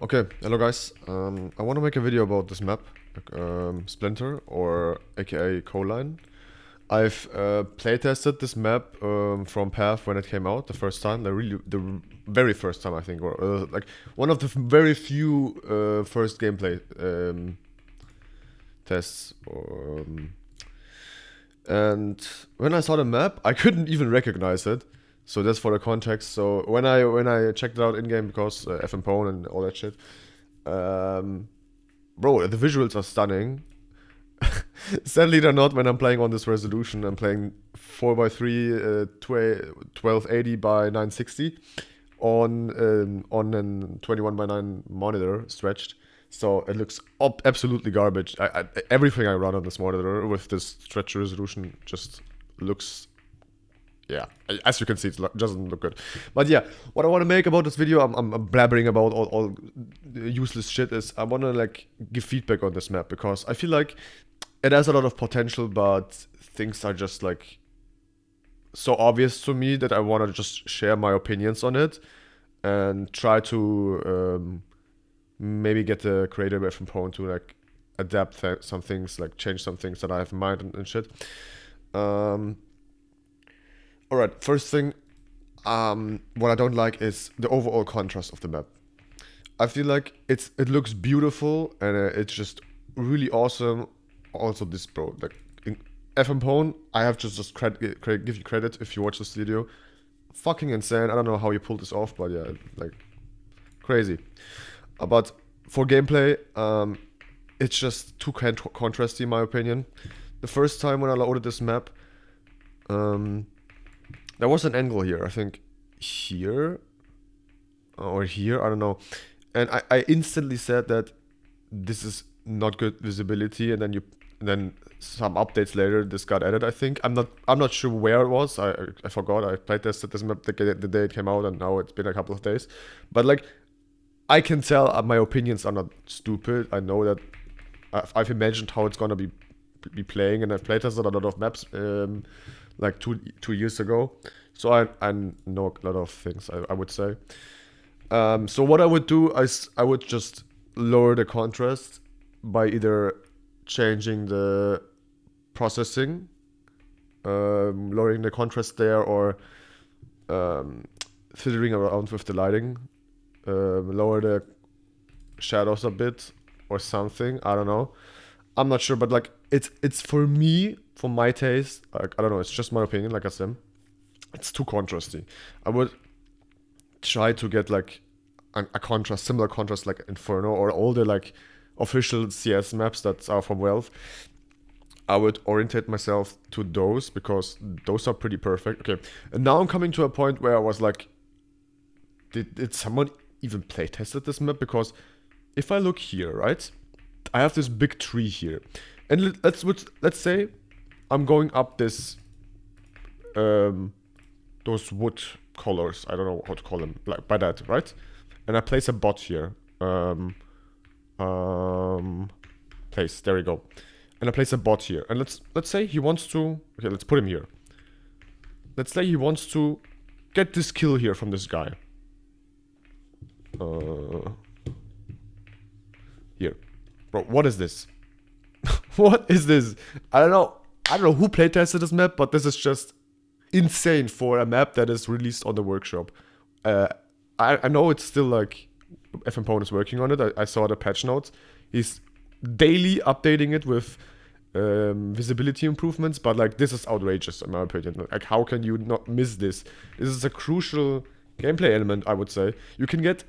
Okay, hello guys. I want to make a video about this map, Splinter, or aka Coline. I've playtested this map from Path when it came out the first time, the very first time I think, or like one of the very few first gameplay tests. And when I saw the map, I couldn't even recognize it. So that's for the context. So when I checked it out in game because FM and all that shit, bro, the visuals are stunning. Sadly, they're not when I'm playing on this resolution. I'm playing 4x3, 1280 by 960 on an 21 by 9 monitor stretched. So it looks absolutely garbage. Everything I run on this monitor with this stretched resolution just looks, yeah, as you can see, it doesn't look good. But yeah, what I want to make about this video, I'm blabbering about all useless shit, is I want to like give feedback on this map because I feel like it has a lot of potential, but things are just like so obvious to me that I want to just share my opinions on it and try to maybe get the creator from Pwn to like adapt some things, like change some things that I have in mind and shit. Alright, first thing, what I don't like is the overall contrast of the map. I feel like it looks beautiful and it's just really awesome. Also this, bro, like in FM I have to just give you credit if you watch this video. Fucking insane. I don't know how you pulled this off, but yeah, like crazy. But for gameplay, it's just too contrasty in my opinion. The first time when I loaded this map, there was an angle here, I think here or here, I don't know. And I instantly said that this is not good visibility, and then some updates later this got added, I think. I'm not sure where it was. I forgot. I playtested this map the day it came out, and now it's been a couple of days. But like, I can tell my opinions are not stupid. I know that I've imagined how it's gonna be playing, and I've playtested a lot of maps like two years ago. So I know a lot of things, I would say. So what I would do is I would just lower the contrast by either changing the processing, lowering the contrast there, or fiddling around with the lighting, lower the shadows a bit or something. I don't know. I'm not sure, but like it's for me, for my taste, like, I don't know, it's just my opinion, like I said, it's too contrasty. I would try to get like a contrast, similar contrast like Inferno or all the like official CS maps that are from Valve. I would orientate myself to those because those are pretty perfect. Okay, and now I'm coming to a point where I was like, did someone even play tested this map? Because if I look here, right, I have this big tree here, and let's say I'm going up this those wood colors, I don't know how to call them, like by that, right? And I place a bot here. Place, there we go. And I place a bot here. And let's say he wants to, okay, let's put him here. Let's say he wants to get this kill here from this guy. Here. Bro, what is this? What is this? I don't know who playtested this map, but this is just insane for a map that is released on the workshop. I know it's still like FM is working on it. I saw the patch notes. He's daily updating it with visibility improvements, but like this is outrageous in my opinion. Like, how can you not miss this? This is a crucial gameplay element, I would say. You can get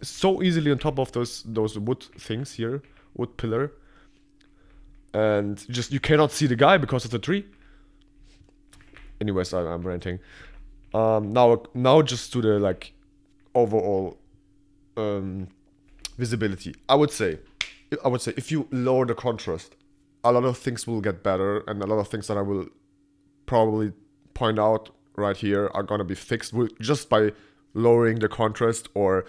so easily on top of those wood things here, wood pillar, and just you cannot see the guy because of the tree. Anyways, I'm ranting. Now just to the like overall visibility. I would say if you lower the contrast, a lot of things will get better, and a lot of things that I will probably point out right here are gonna be fixed just by lowering the contrast, or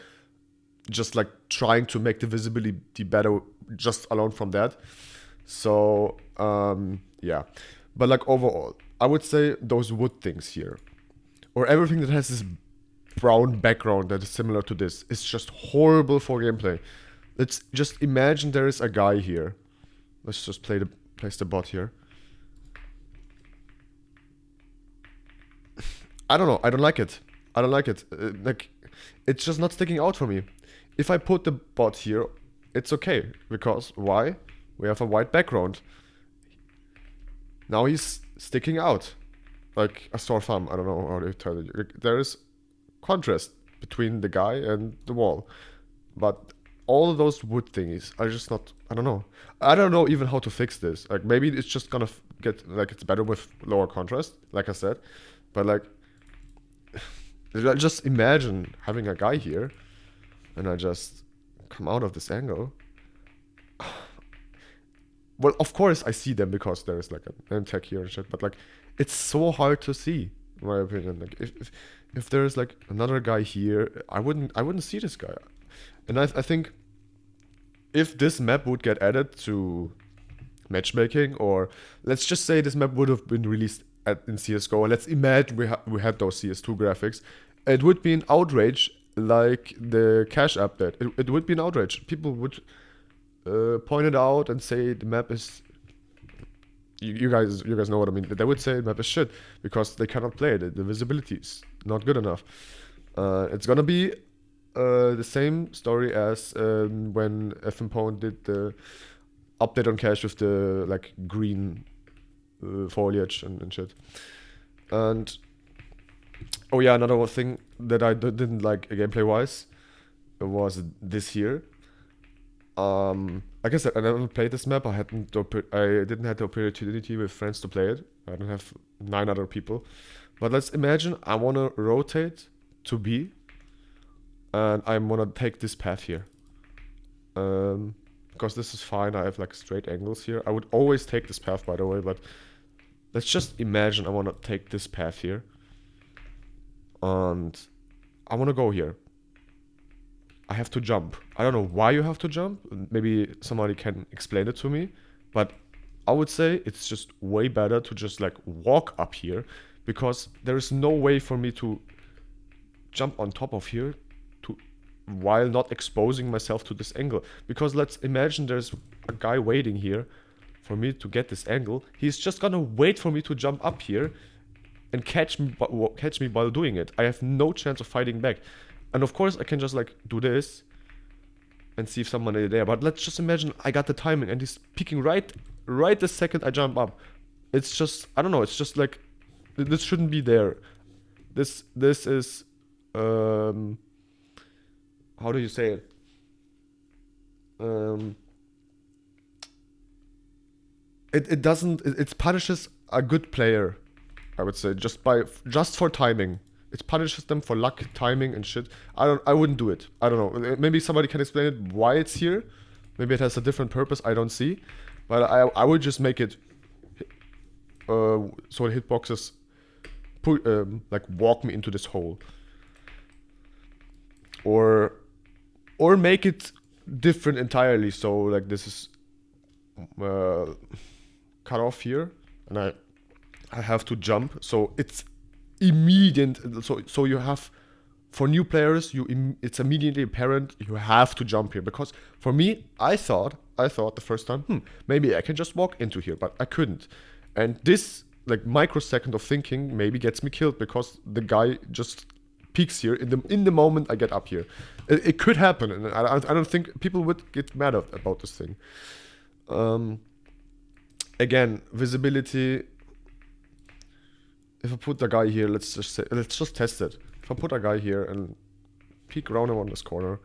just like trying to make the visibility better just alone from that. So yeah, but like overall, I would say those wood things here, or everything that has this brown background that is similar to this. It's just horrible for gameplay. Let's just imagine there is a guy here. Let's just place the bot here. I don't know. I don't like it. I don't like it. Like, it's just not sticking out for me. If I put the bot here, it's okay. Because, why? We have a white background. Now he's sticking out. Like a sore thumb. I don't know how to tell you. There is contrast between the guy and the wall. But all of those wood thingies are just not... I don't know. I don't know even how to fix this. Like, maybe it's just gonna get... Like, it's better with lower contrast, like I said. But, like... Just imagine having a guy here, and I just come out of this angle. Well, of course I see them because there is like a name tag here and shit, but like it's so hard to see, in my opinion. Like if there is like another guy here, I wouldn't see this guy. And I think if this map would get added to matchmaking, or let's just say this map would have been released in CSGO, and let's imagine we had those CS2 graphics, it would be an outrage like the cache update. It would be an outrage. People would point it out and say the map is... You guys know what I mean. They would say the map is shit because they cannot play it. The visibility is not good enough. It's gonna be the same story as when FMPone did the update on cache with the like green foliage and shit. And oh yeah, another thing that I didn't like gameplay wise was this here. Like I said, I never played this map. I didn't have the opportunity with friends to play it. I don't have 9 other people. But let's imagine I wanna rotate to B, and I wanna take this path here. Because this is fine. I have like straight angles here. I would always take this path, by the way, but let's just imagine I wanna take this path here. And I wanna go here. I have to jump. I don't know why you have to jump. Maybe somebody can explain it to me. But I would say it's just way better to just like walk up here, because there is no way for me to jump on top of here while not exposing myself to this angle. Because let's imagine there's a guy waiting here for me to get this angle. He's just gonna wait for me to jump up here and catch me while doing it. I have no chance of fighting back. And of course I can just like do this and see if someone is there. But let's just imagine I got the timing and he's peeking right the second I jump up. It's just, I don't know, it's just like, this shouldn't be there. This is, how do you say it? It punishes a good player, I would say, just for timing. It punishes them for luck, timing, and shit. I wouldn't do it. I don't know. Maybe somebody can explain it why it's here. Maybe it has a different purpose. I don't see. But I would just make it so the hitboxes like walk me into this hole. Or make it different entirely. So like this is cut off here, and I have to jump. So it's immediate. So you have, for new players, it's immediately apparent you have to jump here. Because for me, I thought the first time, maybe I can just walk into here, but I couldn't. And this like microsecond of thinking maybe gets me killed, because the guy just peeks here in the moment I get up here. It could happen, and I don't think people would get mad about this thing. Again, visibility. If I put the guy here, let's just test it. If I put a guy here and peek around him on this corner,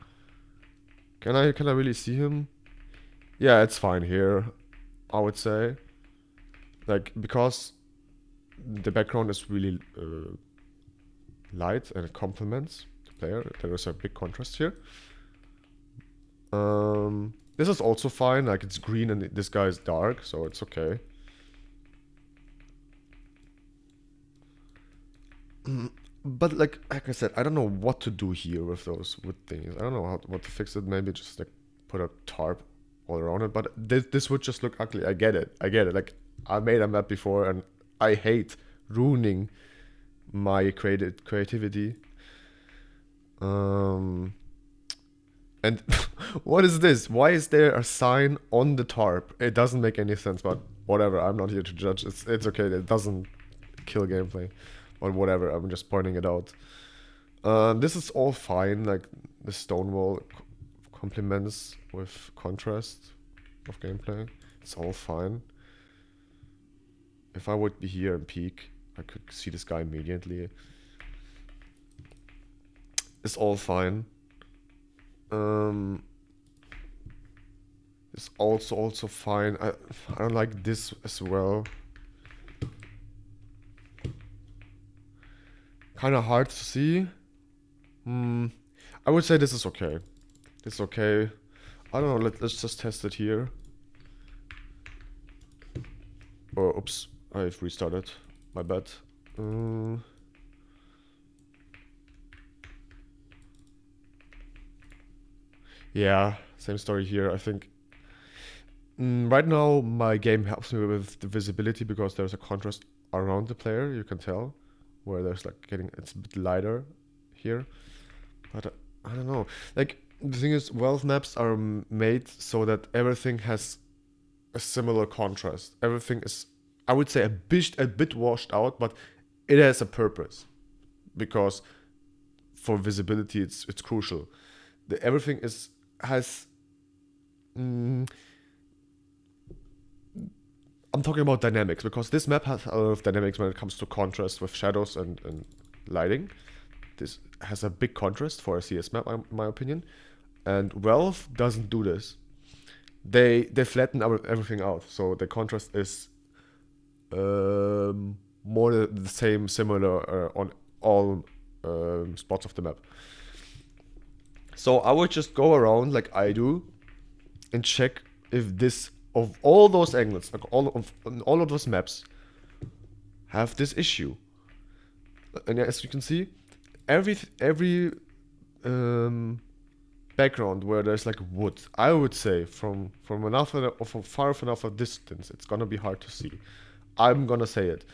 can I really see him? Yeah, it's fine here, I would say. Like, because the background is really light and it complements the player. There is a big contrast here. This is also fine. Like, it's green and this guy is dark, so it's okay. But like I said, I don't know what to do here with those wood things. I don't know what to fix it. Maybe just like put a tarp all around it. But this would just look ugly. I get it. Like, I made a map before, and I hate ruining my creativity. Um, and what is this? Why is there a sign on the tarp? It doesn't make any sense, but whatever. I'm not here to judge. It's okay. It doesn't kill gameplay or whatever. I'm just pointing it out. This is all fine. Like the stone wall complements with contrast of gameplay. It's all fine. If I would be here and peek, I could see this guy immediately. It's all fine. It's also fine. I don't like this as well. Kind of hard to see. I would say this is okay. This is okay. I don't know. Let's just test it here. Oh, oops. I've restarted. My bad. Yeah, same story here. I think right now my game helps me with the visibility because there's a contrast around the player. You can tell where there's like it's a bit lighter here. But I don't know. Like the thing is, wealth maps are made so that everything has a similar contrast. Everything is, I would say, a bit washed out, but it has a purpose because for visibility it's crucial. Everything has. I'm talking about dynamics because this map has a lot of dynamics when it comes to contrast with shadows and lighting. This has a big contrast for a CS map, in my opinion, and Wealth doesn't do this. They flatten everything out, so the contrast is more the same, similar on all spots of the map. So I would just go around like I do and check if this, of all those angles, like all of those maps, have this issue. And as you can see, every background where there's like wood, I would say from far enough a distance, it's gonna be hard to see. I'm gonna say it.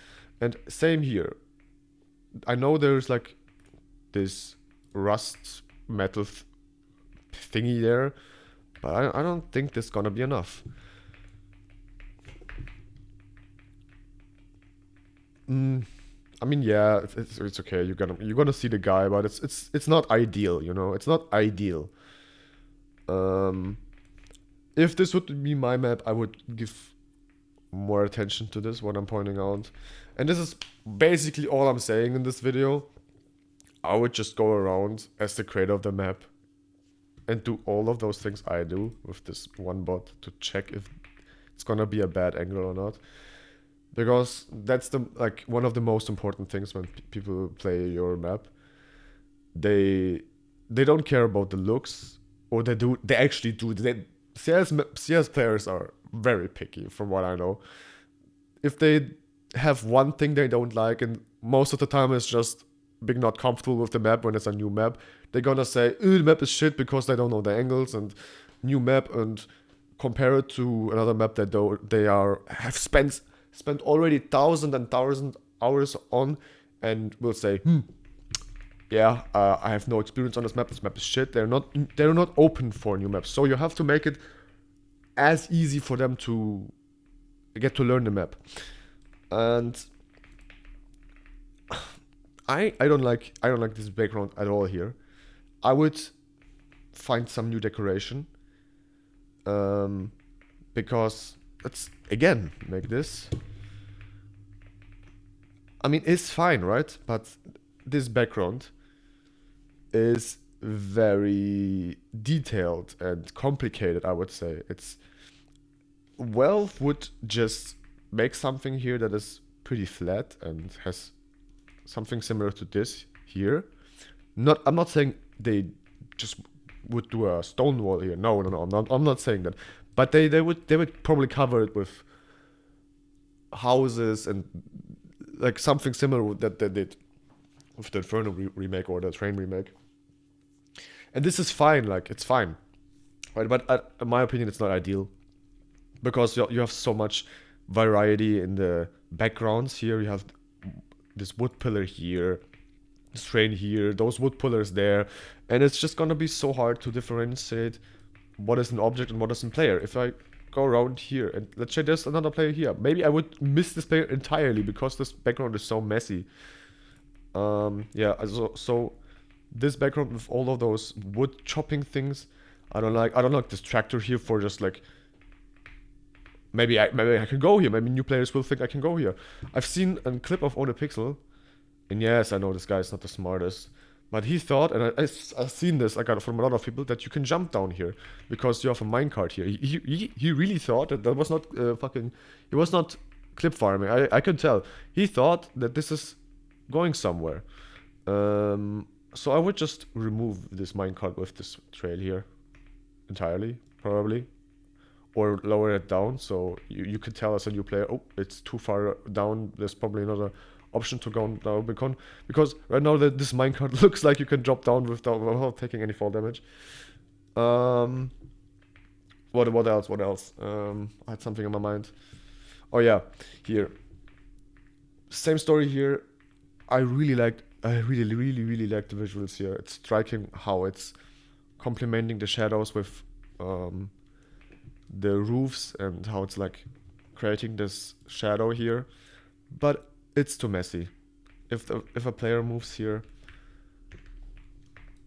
And same here. I know there's like this rust metal thingy there, but I don't think this is gonna be enough. I mean, yeah, it's okay. You're gonna see the guy, but it's not ideal, you know. It's not ideal. If this would be my map, I would give more attention to this, what I'm pointing out. And this is basically all I'm saying in this video. I would just go around as the creator of the map and do all of those things I do with this one bot to check if it's gonna be a bad angle or not. Because that's one of the most important things when people play your map. They don't care about the looks, or they actually do. CS players are very picky, from what I know. If they have one thing they don't like, and most of the time it's just being not comfortable with the map when it's a new map, they're gonna say, the map is shit because they don't know the angles and new map, and compare it to another map that they have spent already thousands and thousands hours on, and will say, yeah, I have no experience on this map. This map is shit. They're not open for new maps. So you have to make it as easy for them to get to learn the map. And I don't like this background at all here. I would find some new decoration. Because let's again make this. I mean, it's fine, right? But this background is very detailed and complicated, I would say. Wealth would just make something here that is pretty flat and has something similar to this here. I'm not saying they just would do a stone wall here. No, I'm not saying that. But they would probably cover it with houses and like something similar that they did with the Inferno remake or the Train remake. And this is fine, like it's fine, right? But in my opinion, it's not ideal because you have so much variety in the backgrounds here. You have this wood pillar here, this train here, those wood pillars there, and it's just gonna be so hard to differentiate what is an object and what is a player. If I go around here and let's say there's another player here, maybe I would miss this player entirely because this background is so messy. Yeah, so this background with all of those wood chopping things, I don't like this tractor here for just like maybe I can go here. Maybe new players will think I can go here. I've seen a clip of Own a Pixel, and yes, I know this guy's not the smartest, but he thought, and I've seen this, I got it from a lot of people, that you can jump down here because you have a minecart here. He really thought that was not he was not clip farming. I can tell. He thought that this is going somewhere. So I would just remove this minecart with this trail here entirely, probably. Or lower it down so you can tell as a new player, oh, it's too far down, there's probably another option to go down, because right now this minecart looks like you can drop down without taking any fall damage. What else? I had something in my mind. Oh yeah, here. Same story here. I really liked the visuals here. It's striking how it's complementing the shadows with the roofs and how it's like creating this shadow here, but it's too messy. If a player moves here,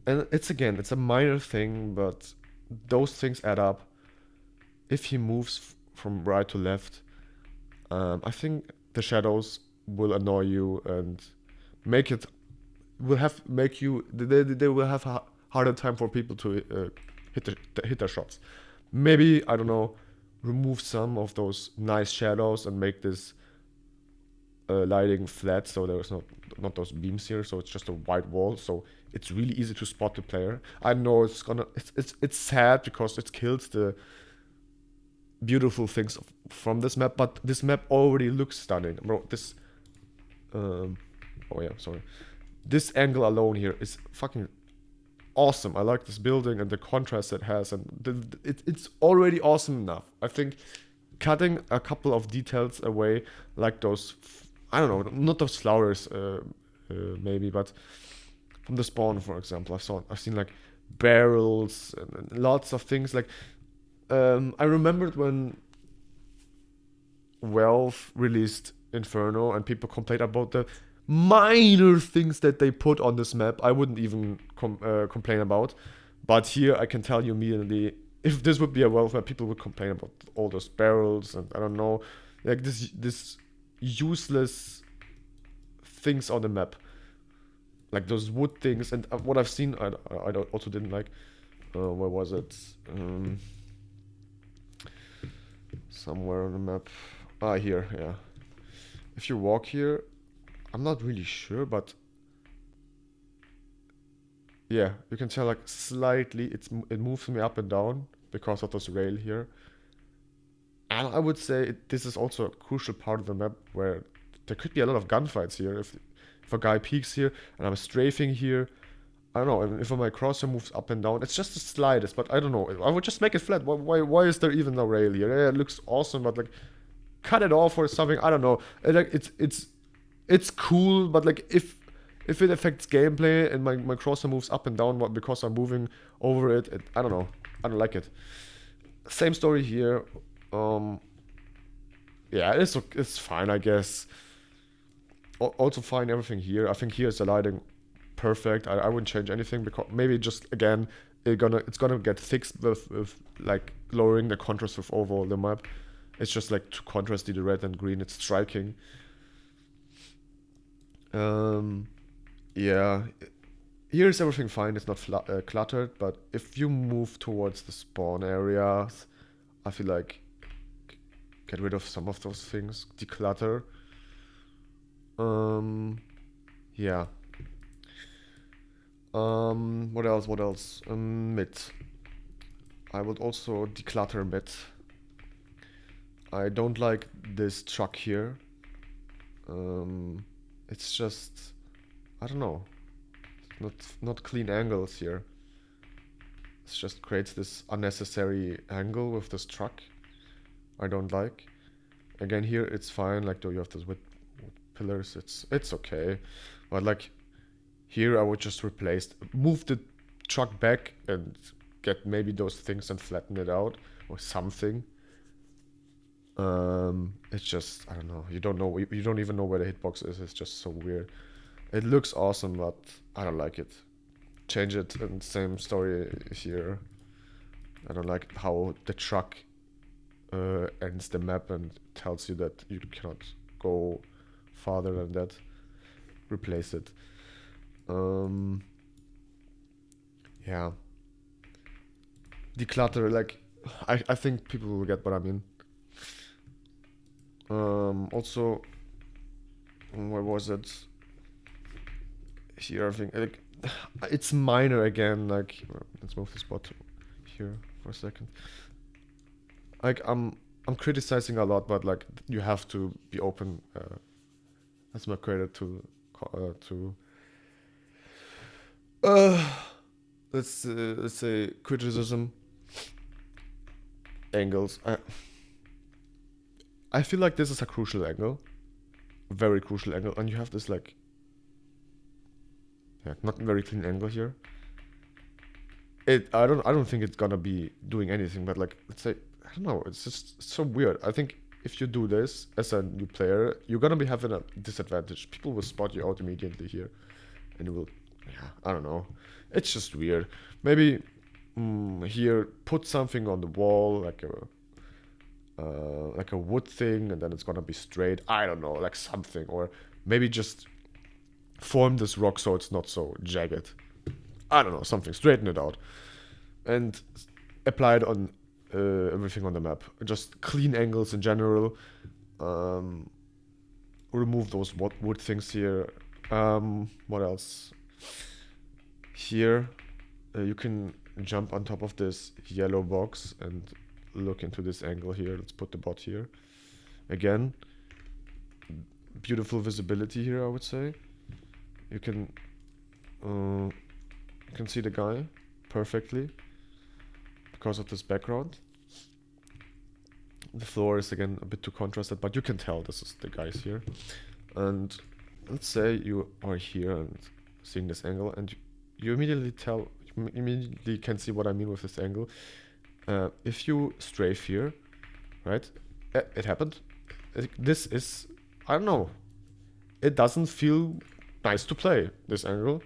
and it's a minor thing, but those things add up. If he moves from right to left, I think the shadows will annoy you and make it they will have a harder time for people to hit their shots. Maybe, I don't know, remove some of those nice shadows and make this lighting flat so there's not those beams here, so it's just a white wall, so it's really easy to spot the player. I know it's sad because it kills the beautiful things from this map, but this map already looks stunning. Bro, this oh yeah, sorry. This angle alone here is fucking awesome. I like this building and the contrast it has, and it's already awesome enough. I think cutting a couple of details away, like those, I don't know, not those flowers, maybe, but from the spawn, for example, I've seen like barrels and lots of things. Like, I remembered when Valve released Inferno and people complained about the minor things that they put on this map. I wouldn't even complain about, but here I can tell you immediately, if this would be a Valve map, people would complain about all those barrels and I don't know, like this useless things on the map, like those wood things. And what I've seen, I also didn't like. Where was it? Somewhere on the map. Here, yeah. If you walk here, I'm not really sure, but yeah, you can tell like slightly it moves me up and down because of this rail here. And I would say this is also a crucial part of the map where there could be a lot of gunfights here. If a guy peeks here and I'm strafing here, I don't know, and if my crosshair moves up and down, it's just the slightest, but I don't know. I would just make it flat. Why is there even no rail here? Yeah, it looks awesome, but like cut it off or something. I don't know. Like it's cool, but like if it affects gameplay and my crosshair moves up and down because I'm moving over it, I don't know. I don't like it. Same story here. Yeah, it's fine, I guess. Also fine everything here. I think here is the lighting perfect. I wouldn't change anything because maybe just again it's gonna get fixed with like lowering the contrast with overall the map. It's just like too contrasty, the red and green. It's striking. Yeah, here's everything fine. It's not cluttered, but if you move towards the spawn areas, I feel like get rid of some of those things, declutter. Yeah. What else? Mid. I would also declutter mid. I don't like this truck here. It's just, I don't know, not clean angles here. It just creates this unnecessary angle with this truck. I don't like. Again, here it's fine. Like, though you have this with pillars, it's okay. But like Here I would just move the truck back and get maybe those things and flatten it out or something. It's just, I don't know. You don't even know where the hitbox is. It's just so weird. It looks awesome, but I don't like it. Change it, and same story here. I don't like how the truck ends the map and tells you that you cannot go farther than that. Replace it. Yeah. Declutter, like, I think people will get what I mean. Also, where was it? Here, I think, like, it's minor again. Like, let's move the spot here for a second. Like, I'm criticizing a lot, but like, you have to be open. That's my credit to let's say criticism angles. I feel like this is a crucial angle, a very crucial angle, and you have this like, yeah, not very clean angle here. I don't think it's gonna be doing anything, but like, let's say, I don't know, it's just so weird. I think if you do this as a new player, you're gonna be having a disadvantage. People will spot you out immediately here, and you will, yeah, I don't know. It's just weird. Maybe here, put something on the wall, like a wood thing, and then it's gonna be straight. I don't know, like something, or maybe just form this rock so it's not so jagged. I don't know, something. Straighten it out, and apply it on everything on the map. Just clean angles in general. Remove those wood things here. What else? Here, you can jump on top of this yellow box and look into this angle here. Let's put the bot here. Again, beautiful visibility here, I would say. You can see the guy perfectly because of this background. The floor is again a bit too contrasted, but you can tell this is the guys here. And let's say you are here and seeing this angle, and you immediately can see what I mean with this angle. If you strafe here, right? It happened. This is, I don't know. It doesn't feel nice to play, this angle.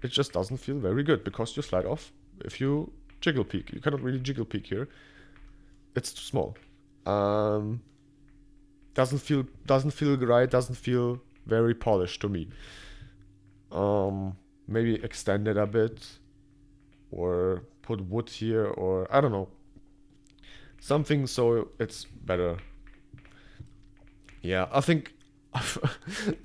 It just doesn't feel very good because you slide off if you jiggle peek. You cannot really jiggle peek here. It's too small. Doesn't feel right, doesn't feel very polished to me. Maybe extend it a bit, or put wood here, or I don't know. Something so it's better. Yeah, I think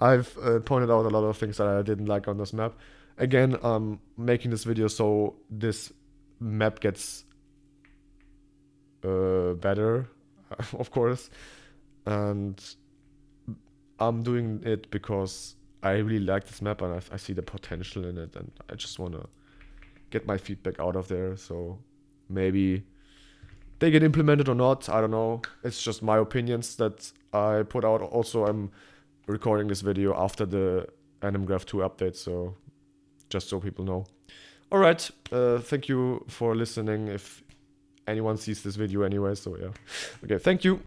I've pointed out a lot of things that I didn't like on this map. Again, I'm making this video so this map gets better, of course. And I'm doing it because I really like this map and I see the potential in it, and I just want to get my feedback out of there. So maybe they get implemented or not, I don't know. It's just my opinions that I put out. Also, I'm recording this video after the AnimGraph 2 update, so just so people know. All right, thank you for listening if anyone sees this video anyway, so yeah. Okay, thank you.